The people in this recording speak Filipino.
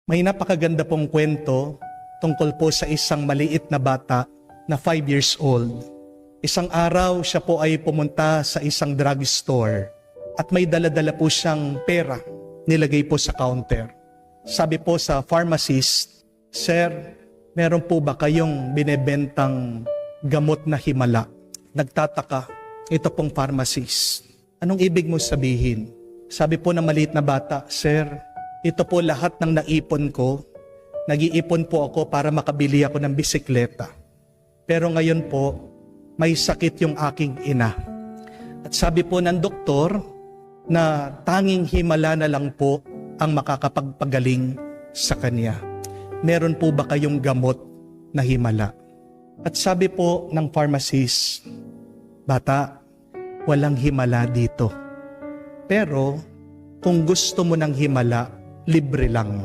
May napakaganda pong kwento tungkol po sa isang maliit na bata na 5 years old. Isang araw siya po ay pumunta sa isang drugstore at may dala-dala po siyang pera nilagay po sa counter. Sabi po sa pharmacist, "Sir, meron po ba kayong binebentang gamot na himala?" Nagtataka ito pong pharmacist. Anong ibig mo sabihin? Sabi po ng maliit na bata, "Sir, ito po lahat ng naipon ko. Nag-iipon po ako para makabili ako ng bisikleta. Pero ngayon po, may sakit yung aking ina. At sabi po ng doktor na tanging himala na lang po ang makakapagpagaling sa kanya. Meron po ba kayong gamot na himala?" At sabi po ng pharmacist, "Bata, walang himala dito. Pero kung gusto mo ng himala, libre lang."